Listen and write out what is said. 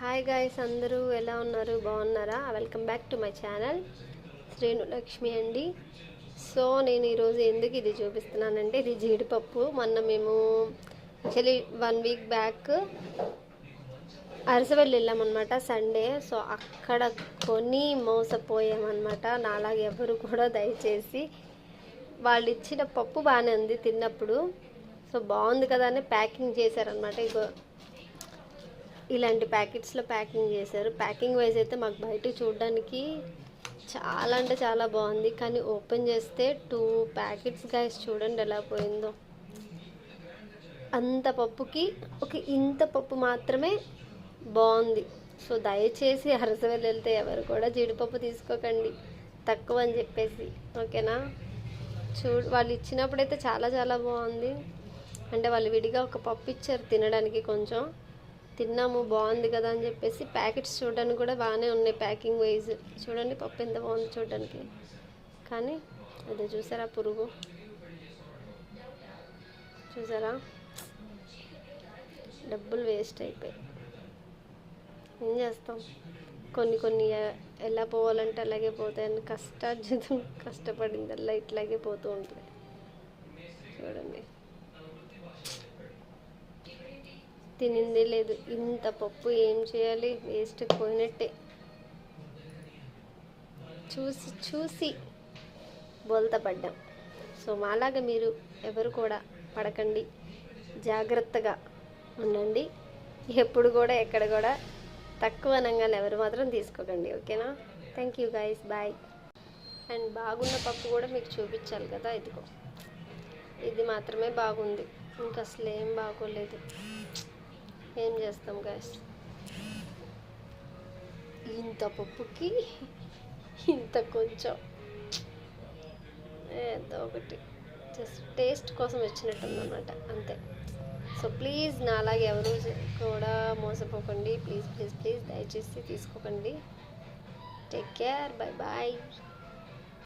Hi guys, అందరూ ఎలా ఉన్నారు? బాగున్నారా? Welcome back to my channel Shrenu Lakshmi అండి. సో నేను ఈరోజు ఎందుకు ఇది చూపిస్తున్నానంటే, ఇది జీడిపప్పు. మొన్న మేము యాక్చువల్లీ 1 వీక్ బ్యాక్ అరసవల్లి వెళ్ళామన్నమాట సండే. సో అక్కడ కొని మోసపోయామన్నమాట. నాలాగా ఎవరు కూడా దయచేసి, వాళ్ళు ఇచ్చిన పప్పు బాగానే ఉంది తిన్నప్పుడు. సో బాగుంది కదా అని ప్యాకింగ్ చేశారనమాట. ఇగో ఇలాంటి ప్యాకెట్స్లో ప్యాకింగ్ చేశారు. ప్యాకింగ్ వైజ్ అయితే మాకు బయట చూడడానికి చాలా అంటే చాలా బాగుంది, కానీ ఓపెన్ చేస్తే 2 ప్యాకెట్స్ గాయస్ చూడండి ఎలా పోయిందో. అంత పప్పుకి ఇంత పప్పు మాత్రమే బాగుంది. సో దయచేసి అరసవల్లి వెళ్తే ఎవరు కూడా జీడిపప్పు తీసుకోకండి, తక్కువ అని చెప్పేసి, ఓకేనా? వాళ్ళు ఇచ్చినప్పుడైతే చాలా చాలా బాగుంది. అంటే వాళ్ళు విడిగా ఒక పప్పు ఇచ్చారు తినడానికి. కొంచెం తిన్నాము, బాగుంది కదా అని చెప్పేసి. ప్యాకెట్స్ చూడడానికి కూడా బాగానే ఉన్నాయి ప్యాకింగ్ వైజ్. చూడండి పప్పు ఎంత బాగుంది చూడడానికి. కానీ అదే చూసారా, పురుగు చూసారా, డబ్బులు వేస్ట్ అయిపోయాయి. ఏం చేస్తాం, కొన్ని ఎలా పోవాలంటే అలాగే పోతాయని కష్టపడిందల్లా ఇట్లాగే పోతూ ఉంటుంది. చూడండి, తినింది లేదు. ఇంత పప్పు ఏం చేయాలి, వేస్ట్ పోయినట్టే. చూసి బోల్తా పడ్డాం. సో మాలాగా మీరు ఎవరు కూడా పడకండి, జాగ్రత్తగా ఉండండి. ఎప్పుడు కూడా ఎక్కడ కూడా తక్కువ అనంగానే ఎవరు మాత్రం తీసుకోకండి, ఓకేనా? Thank you guys, bye. And బాగున్న పప్పు కూడా మీకు చూపించాలి కదా. ఇదిగో ఇది మాత్రమే బాగుంది, ఇంకా అసలు ఏం బాగోలేదు. ఏం చేస్తాం గైస్, ఇంత పప్పుకి ఇంత కొంచెం ఏదో ఒకటి జస్ట్ టేస్ట్ కోసం వచ్చినట్టుందన్నమాట, అంతే. సో ప్లీజ్ నాలాగే ఎవరు కూడా మోసపోకండి, ప్లీజ్ ప్లీజ్ ప్లీజ్ దయచేసి తీసుకోకండి. Take care, bye bye.